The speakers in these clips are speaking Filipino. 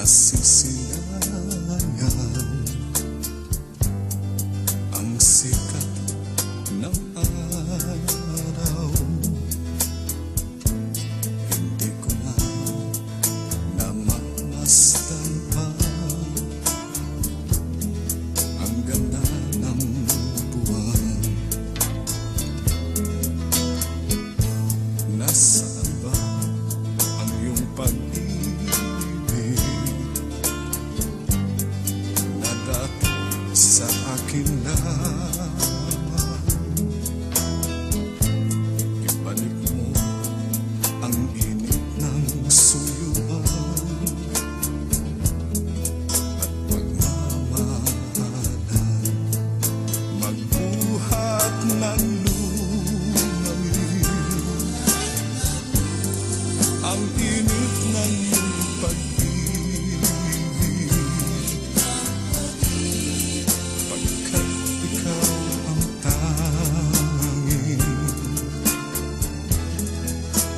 Nasisilayan ang sikat ng araw. Hindi ko na namamasdan pa ang ganda ng buwan. Nasaan ba ang iyong pag-ibig na dati sa akin lamang? Ibalik mo ang init ng suyuan at pagmamahalan, magbuhat ng ang init ng iyong pag-ibig, pagkat ikaw ang tanging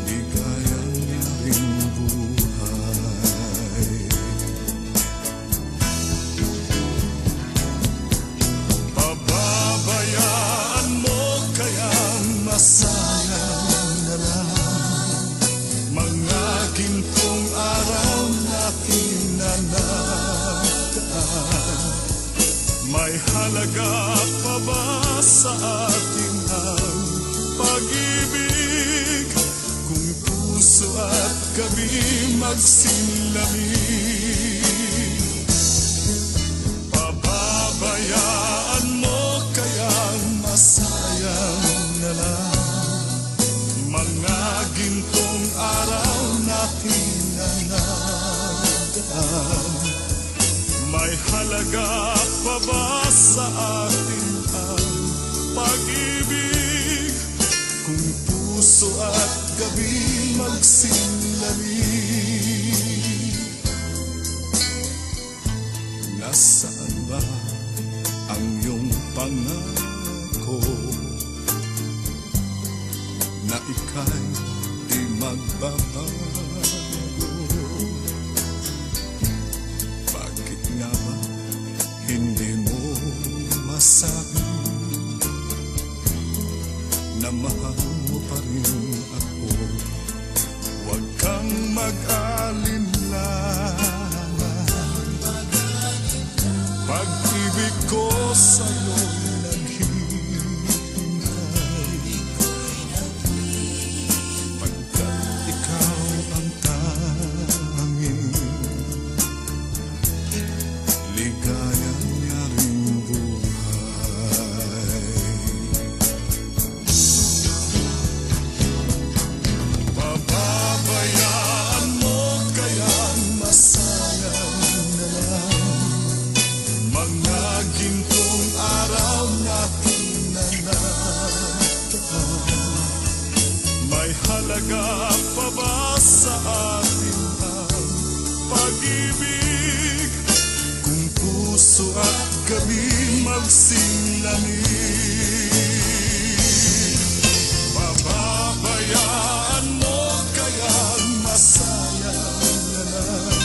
ligayang yaring buhay. Pababayaan mo kayang masayang na lang mga gintong araw natin na nagdaan. May halaga pa ba sa atin ang pag-ibig kung puso at gabi magsilamig? Pababayaan mo kayang masayang na lang mga gintong araw natin na nagdaan. May halaga pa ba sa atin ang pag-ibig kung puso at gabi magsilamig? Nasaan ba ang iyong pangako na ika'y di magbabago? Bakit nga ba hindi mo masabi na mahal mo pa rin ako? Huwag kang mag-alinlangan, pag-ibig ko sa'yo'y naghihintay, pagkat ikaw ang tanging ligayang yaring buhay. Pababayaan mo kayang masayang na lang mga gintong araw natin na nagdaan. May halaga pa ba sa atin ang pag-ibig kung puso at gabi magsilamig? Pababayaan mo kayang masayang na lang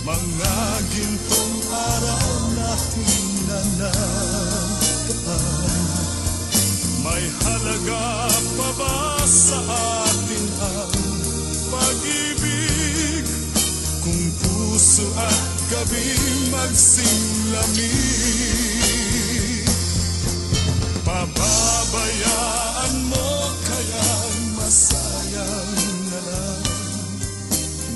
mga gintong araw natin na nagdaan. May halaga pa ba sa atin ang pag-ibig kung puso at gabi magsilamig? Pababayaan mo kayang masayang na lang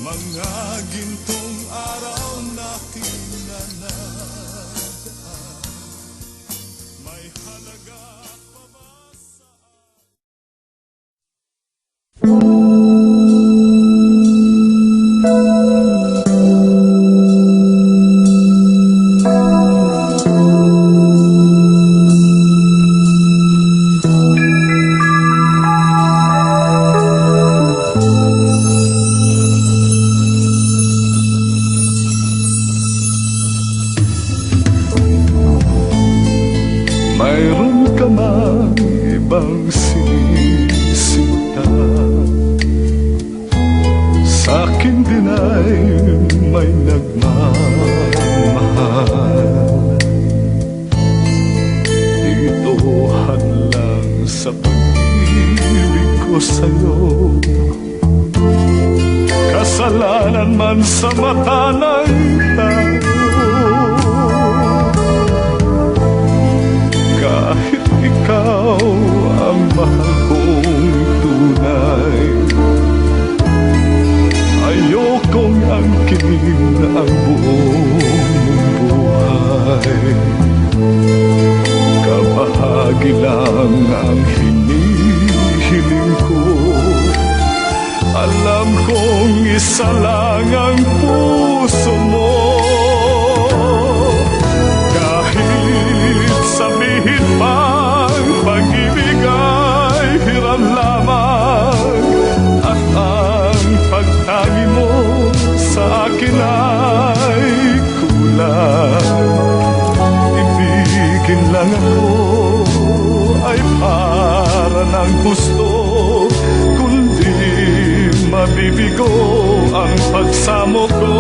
mga gintong araw natin na nagdaan. May halaga pa ba sa mayroon ka mang ibang sinisita? Sa'kin din ay may nagmamahal. Dito hadlang sa pag-ibig ko sa'yo. Kasalanan man sa mata ng tao, kahit ikaw ang mahal kong tunay, ayokong angkin ang buong buhay. Kabahagi lang ang hinihiling ko. Alam kong isa lang ang puso mo. Kahit sabihin pang pag-ibig ay hiram lamang, at ang pagtangi mo sa akin ay kulang. Ibigin lang ako ay para ng gusto, kundi mabibigo ang pagsamo ko.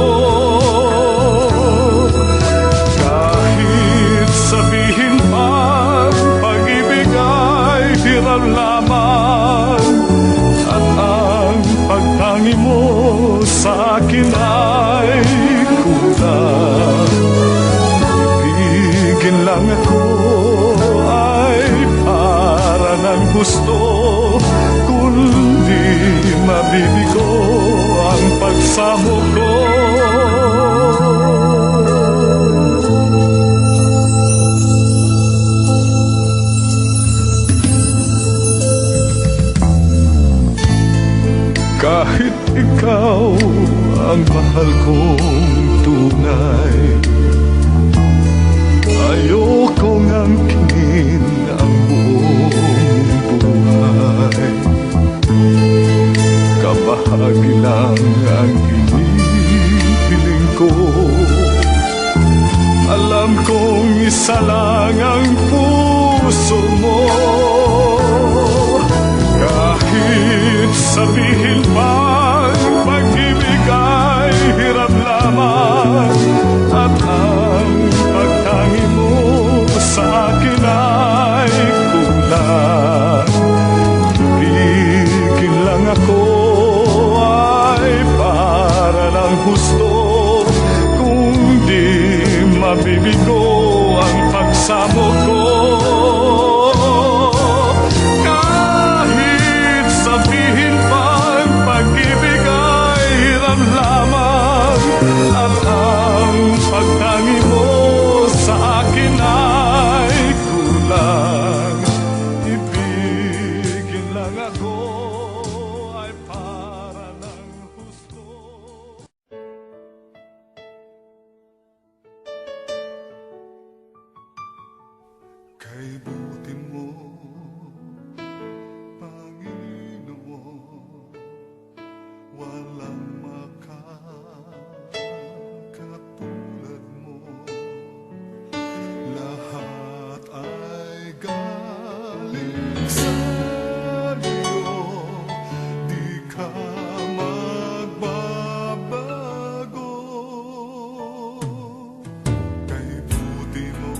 Kahit sabihin pang pag-ibig ay hiram lamang, at ang pagtangi mo sa akin ay kulang. Ibigin lang ako ay para ng gusto, kundi mabibigo ang pagsamo ko. Kahit ikaw ang mahal kong tunay, ayokong angkin ang buong buhay. Kabahagi lang ang hinihiling ko. Alam kong isa lang ang puso mo. Kahit sabihin pang pag-ibig ay hirap lamang, at ang pagtangi mo sa akin ay kulang. Ibigin lang ako ay para ng gusto, kundi mabibigo ang pagsamo ko. Kahit sabihin pang pag-ibig ay hiram lamang, at ang pagtangi mo sa akin ay kulang. Ibigin lang ako ay para ng gusto. Kay buti mo, Panginoon, walang makakatulad mo. Lahat ay galing sa iyo, di ka magbabago. Kay buti mo,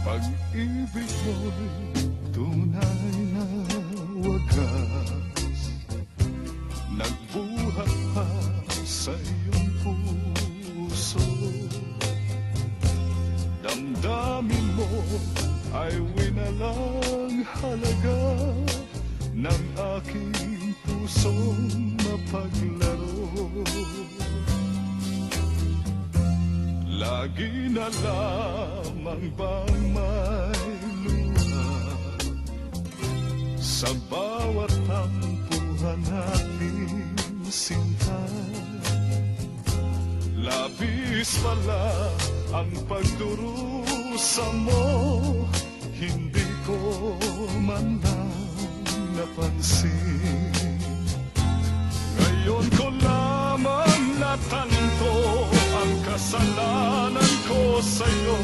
Pag-ibig mo'y tunay na wagas, nagbuhat pa sa iyong puso. Damdamin mo ay winalang halaga ng aking pusong mapaglaro. Lagi na lamang bang may luha sa bawat tampuhan natin sinta? Labis pala ang pagdurusa mo, hindi ko man lang napansin. Ngayon ko lamang natanto ang kasalanan ko sa'yo.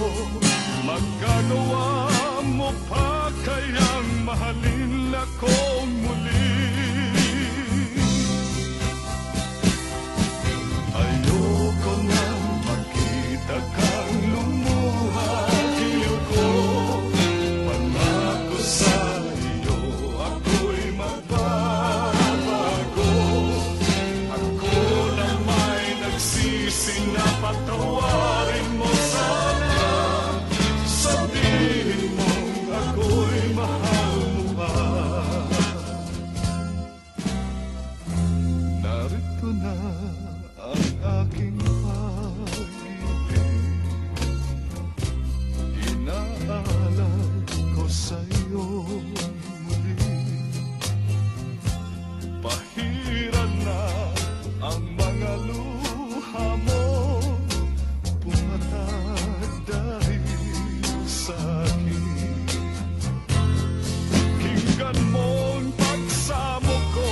Magagawa mo pa kayang mahalin akong muli? Ayoko nang makita kang lumuha, giliw ko. Pangako sa iyo, ako'y magbabago. Ako na may nagsisi na patawarin mo sana. Sabihin mong ako'y mahal mo pa. Narito na ang aking pag-ibig, inaalay ko sa'yo muli. Pahiran na ang mga luha mo, pumatag dahil sa akin. Kinggan mo ang pagsamo ko,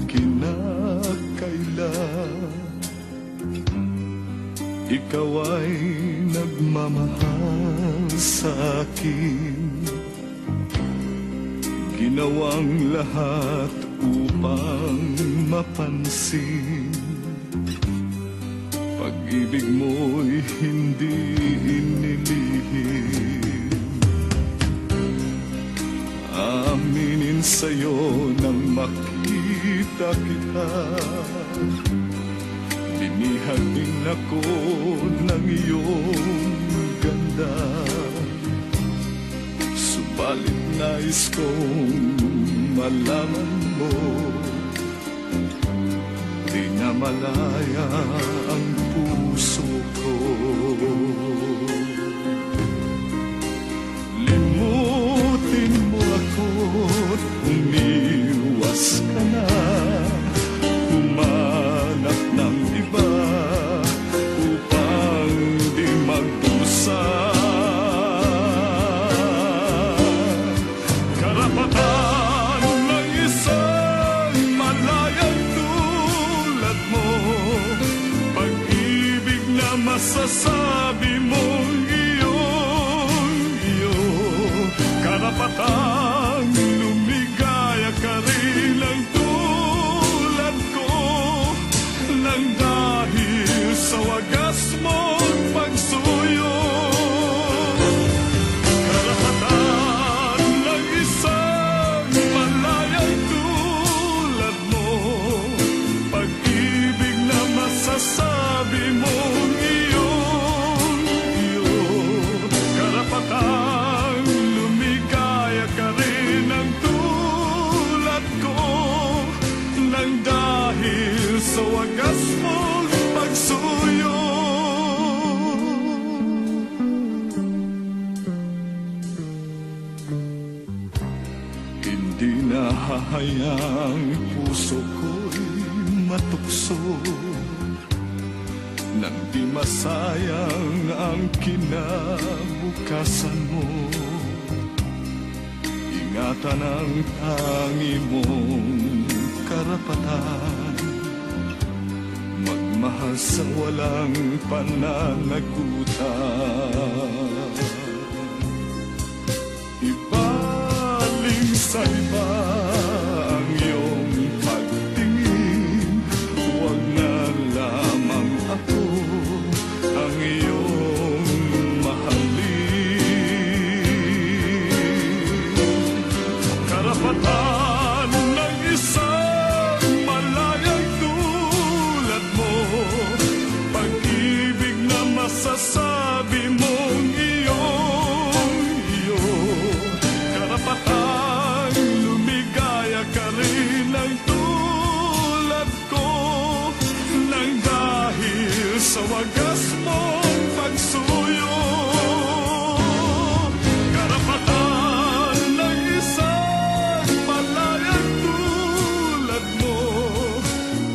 kinakailan. Ikaw ay nagmamahal sa akin, ginawang lahat upang mapansin. Pag-ibig mo'y hindi inilihim. Aminin sa'yo nang makita kita, binihag din ako ng iyong ganda. Subalit nais kong malaman mo, di na malaya ang puso ko. Limutin mo ako't umiwas ka na, humanap ng iba upang di magdusa. Karapatan ng isang malayang tulad mo, pag-ibig na masasabi mong iyo. Karapatan lumigaya ka rin ang tulad ko, nang dahil sa wagas mong pagsuyo. Karapatan ng isang malayang tulad mo, pag-ibig na masasabi mong iyo. Karapatan lumigaya ka rin ang tulad ko, nang dahil sa wagas mong pagsuyo. Hindi na hahayaang puso ko'y matukso, nang di masayang ang kinabukasan mo. Ingatan ang tangi mong karapatan, magmahal sa walang pananagutan. Ibaling sa iba ang iyong pagtingin, huwag na lamang ako ang iyong mahalin. Karapatan ng isang malayang tulad mo, pag-ibig na masasabi mong iyo. Karapatan lumigaya ka rin ang tulad ko, nang dahil sa wagas mong pagsuyo. Karapatan ng isang malayang tulad mo,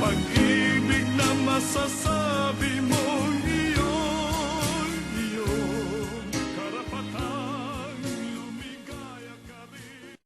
pag-ibig na masasabi mong iyo. Karapatan lumigaya ka rin.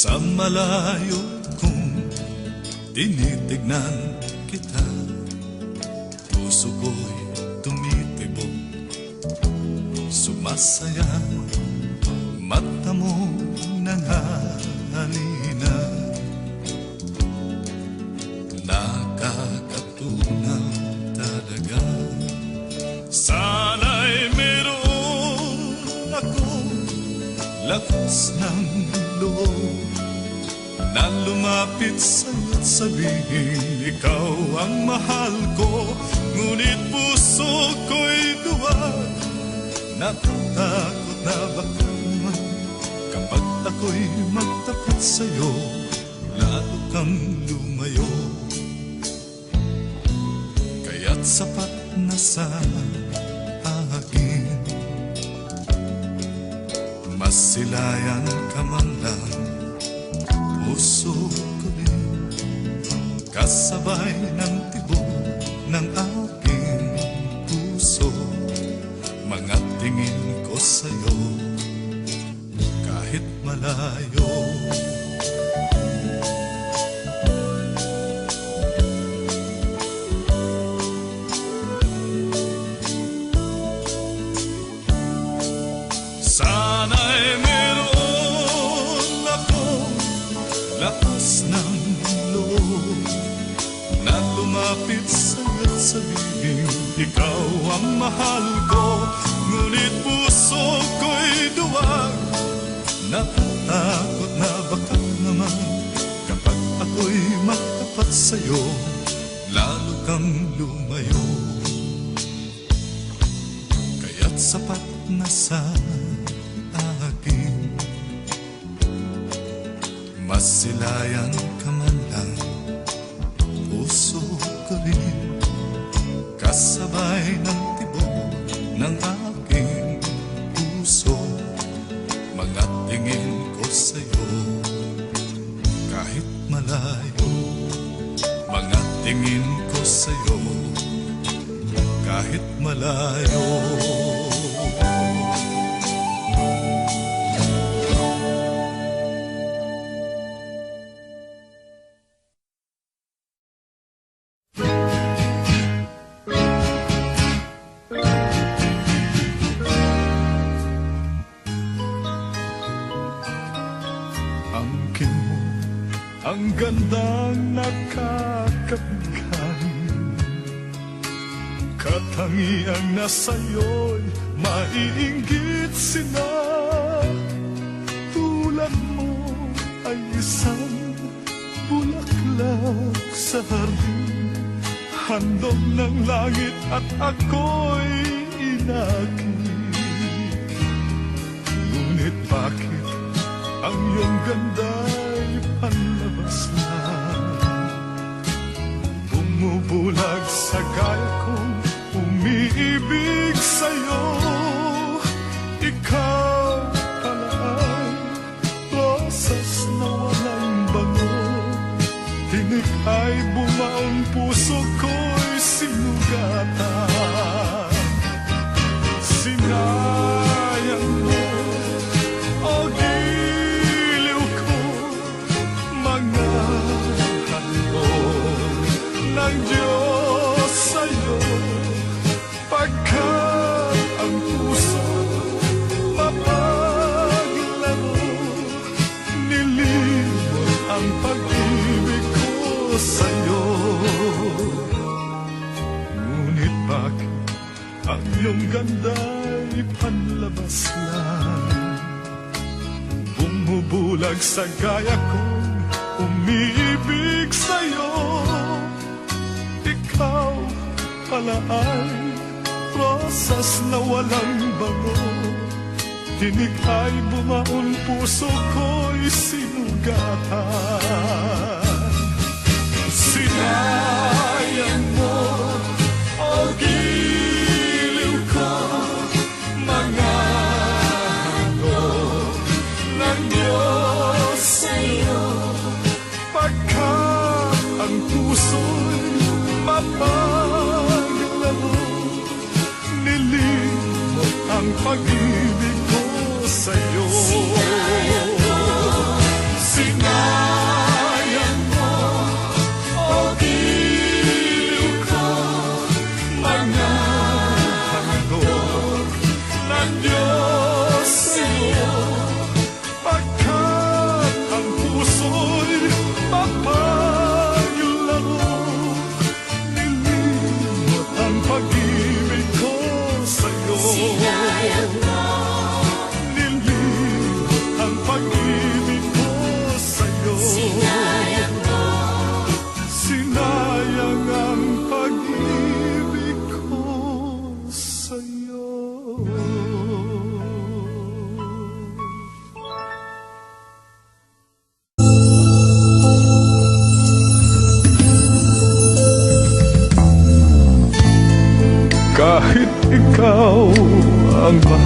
Sa malayo kong tinitignan kita, puso ko'y tumitibok, sumasaya, mata mo nanghalina, nakakatunaw talaga. Sana'y meron akong lakas ng loob na lumapit sa'yo't sabihin ikaw ang mahal ko. Ngunit puso ko'y duwag, natatakot na baka naman kapag ako'y magtapat sa'yo, lalo kang lumayo. Kaya't sapat na sa akin, masilayan ka man lang, puso ko rin, kasabay ng tibok ng aking puso. Mga tingin ko sa'yo, kahit malayo. Sana'y meron akong lakas ng loob na lumapit sa'yo't sabihin ikaw ang mahal ko. Ngunit puso ko'y duwag, natatakot na baka naman kapag ako'y magtapat sa'yo, lalo kang lumayo. Kaya't sapat na sa akin, masilayan ka man lang, puso ko rin, kasabay ng tibok ng aking puso. Mga tingin ko sa'yo, kahit malayo. Mga tingin ko sa'yo, kahit malayo. Ang gandang nakakabigay, katangiang nasa'yo'y maiinggit sila. Tulad mo ay isang bulaklak sa hardin, handog ng langit at ako'y inakit. Ngunit bakit ang iyong ganda'y panlabas lang, bumubulag sa gaya kong umiibig sa'yo. Ikaw pala ay rosas na walang bango, tinik ay bumaon, puso ko'y sinugatan. Sinayang mo, o giliw ko, mga handog ng Diyos sa'yo, pagkat ang puso mapaglaro, nilimot ang pag-ibig ko sa'yo. Ngunit bakit ang iyong ganda'y panlabas lang, bumubulag sa gaya kong umiibig sa'yo. Ikaw pala ay rosas na walang bango, tinik ay bumaon, puso ko'y sinugatan. Sinayang mo, o giliw ko, mga handog ng Diyos sa'yo, pagkat ang puso'y mapaglaro, nilimot ang pag-ibig ko sa'yo. Sinayang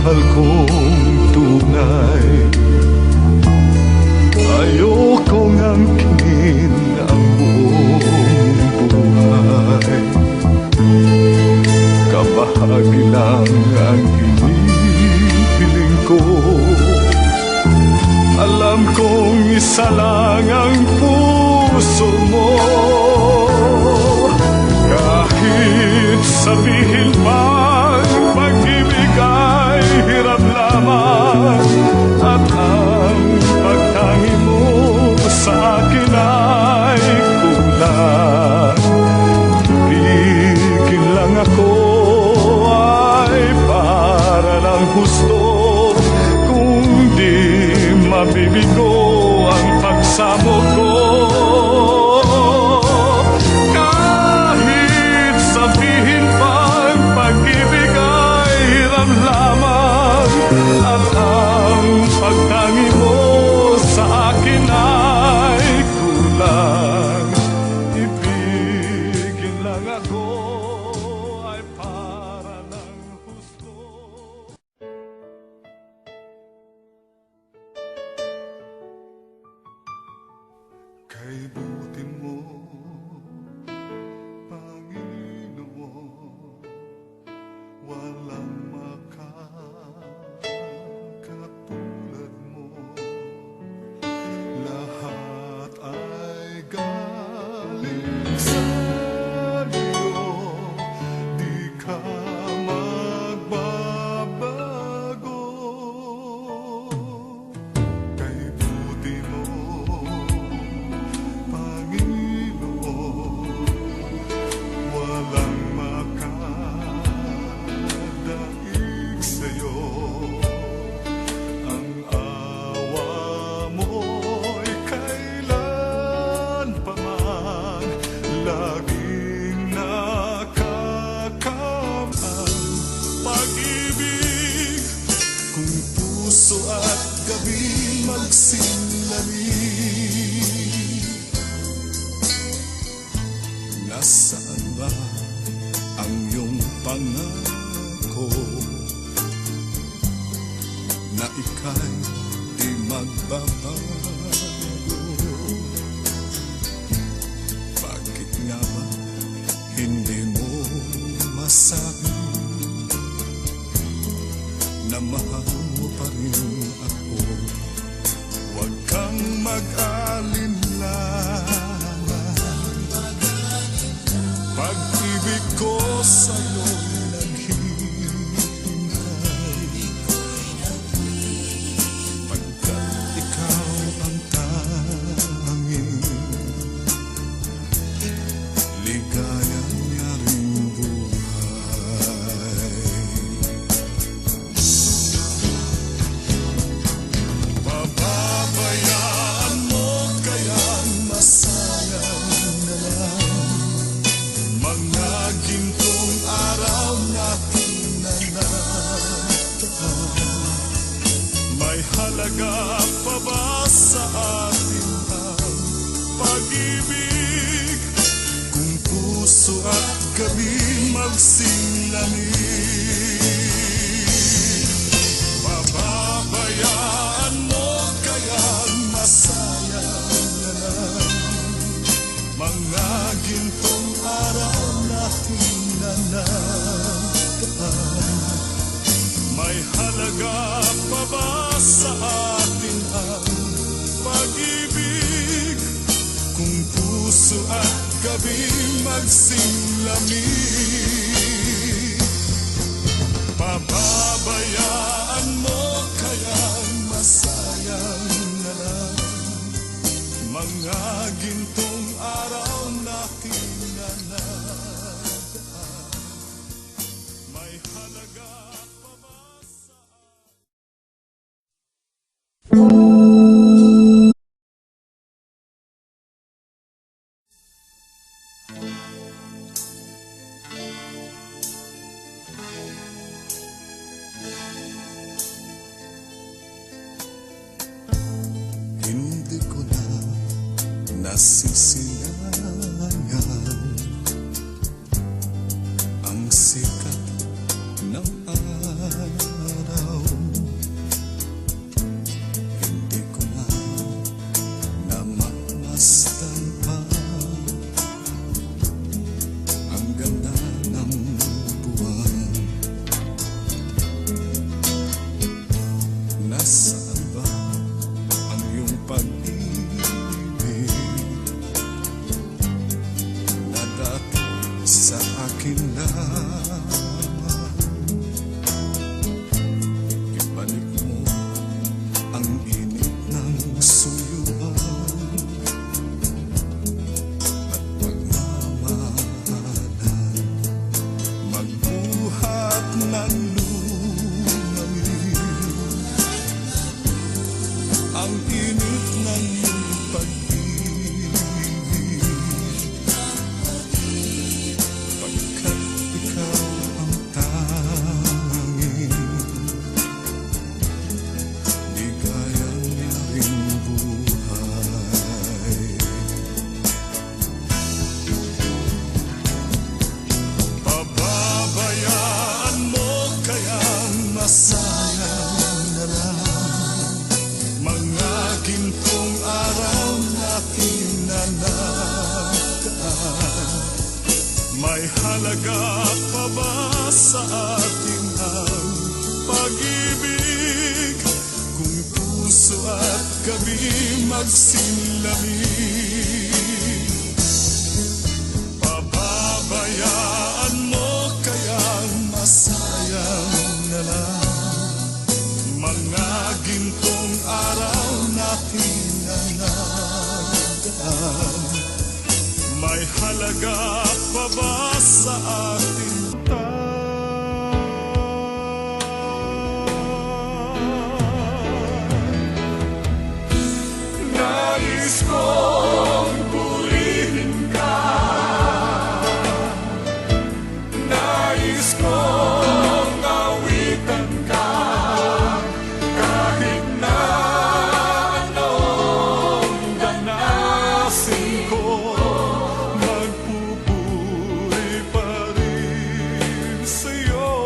mahal kong tunay. Ayokong angkin ang buong buhay. Kabahagi lang ang hinihiling ko. Alam kong isa lang ang puso mo. Kahit sabihin pang pag-ibig ay hirap lamang, at ang pagtangi mo sa akin ay kulang. Ibigin lang ako ay para lang husto, kung di mabibigo ang pagsamo ko. Kahit sabihin pang pag-ibig ay hiram lamang, at ang pagtangi mo sa akin ay kulang. Ibigin lang ako ay para lang husto. Kay buti mo, Panginoon, walang makakatulad mo. Lahat ay galing sa iyo, di ka magbabago. Kay buti mo, Panginoon, walang makadaig sa'yo. Ang awa mo'y kailan pa man laging nakakamang pag-ibig. Kung puso at gabi magsinlali, nasaan ba ang iyong pangako na ika'y di magbabago? Bakit nga ba hindi mo masabi na mahal mo pa rin ako? Huwag kang mag-alinlangan, pag-ibig ko sa'yo naghihintay, pagkat ikaw ang tanging ligayang niyang buhay. Pababayaan mo kayang masayang na lang mga gintong araw natin na nataan. May halaga pa ba sa atin ang pag-ibig? Kung puso at gabi magsinlamig, pababayaan mo kayang masayang na lang mga gintong araw natin na nataan. May halaga pa ba sa atin ang pag-ibig? Kung puso at gabi magsinlamig, pababayaan mo kayang masayang na lang mga gintong araw natin na nataan. May halaga pa ba sa hindi ko na nasisilayan ang sikat ng araw Masdan pa ang ganda ng buwan. Nasaan ba ang iyong pag-ibig na dati sa akin lamang? Ibalik mo ang init ng suyuan at pagmamahalan, magbuhat ng lumawi ang init ng iyong pag-ibig, pagkat ikaw ang tanging ligayang ring buhay. Pababayaan mo kayang masayang na lang mga gintong araw natin na nagdaan. May halaga pa ba sa atin ang pag-ibig kung puso at gabi magsinlamig? Pababayaan mo kayang masayang na lang mga gintong araw natin na nagdaan. May halaga pa ba sa atin? Nais kong purihin ka, nais kong awitan ka, kahit na anong ganasin ko, magpupuri pa rin sa'yo.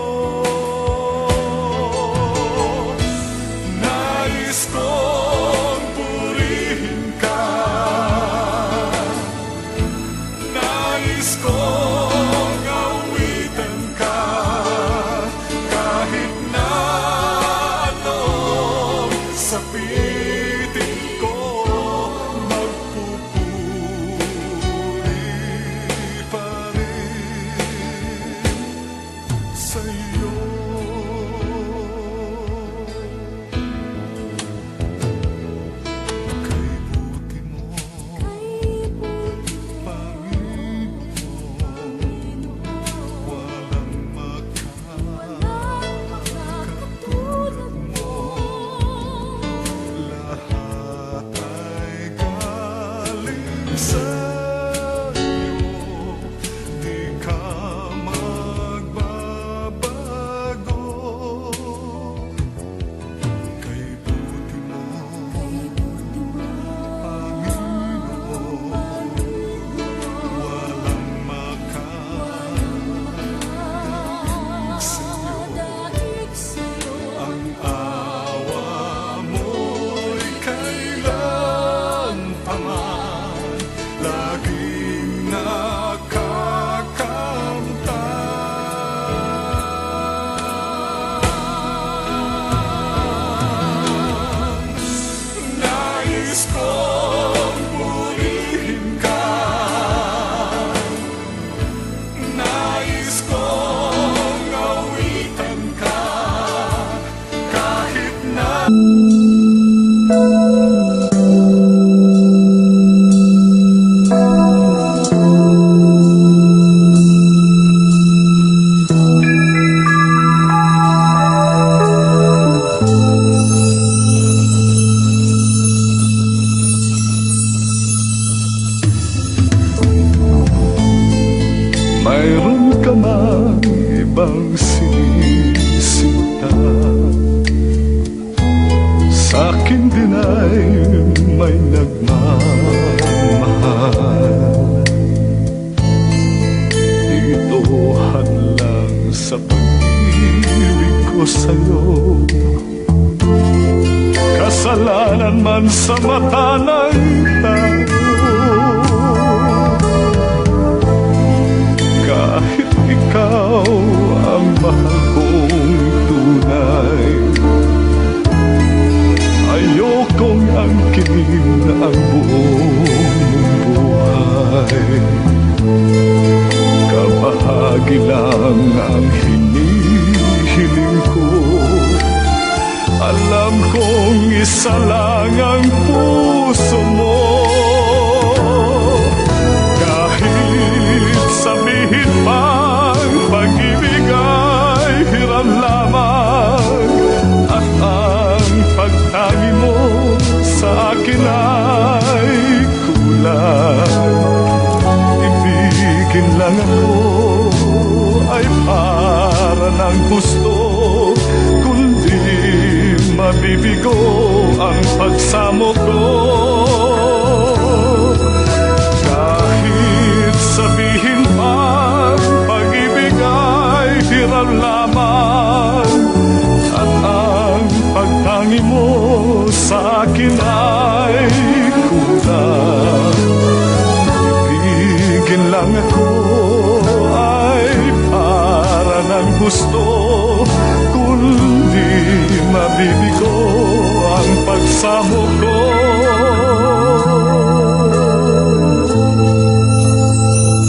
Nais kong purihin ka, nais kong awitan ka, kahit na anong sapitin ko, magpupuri pa rin sa'yo. Kay buti mo, Panginoon, walang makakatulad mo. Lahat ay galing sa'yo, di ka magbabago. Kay buti mo, Panginoon, walang makakadaig sa'yo. Ang awa mo'y kailan pa man laging nakakamtan. Nais kong purihin ka, nais kong awitan ka, kahit na mayroon ka mang ibang sinisita, sa'kin din ay may nagmamahal. Ito hadlang sa pag-ibig ko sa'yo, kasalanan man sa mata ng tao. ikaw ang mahal kong tunay. Ayokong angkin ang buong buhay. Kabahagi lang ang hinihiling ko. Alam kong isa lang ang puso mo. Kahit sabihin pang pag-ibig ay hiram lamang, at ang pagtangi mo sa akin ay kulang. Ibigin lang ako ay para ng gusto, kundi mabibigo ang pagsamo ko. Kahit sabihin pa pag-ibig ay hiram lamang, at ang pagtangi mo sa akin ay kulang. Ibigin lang ako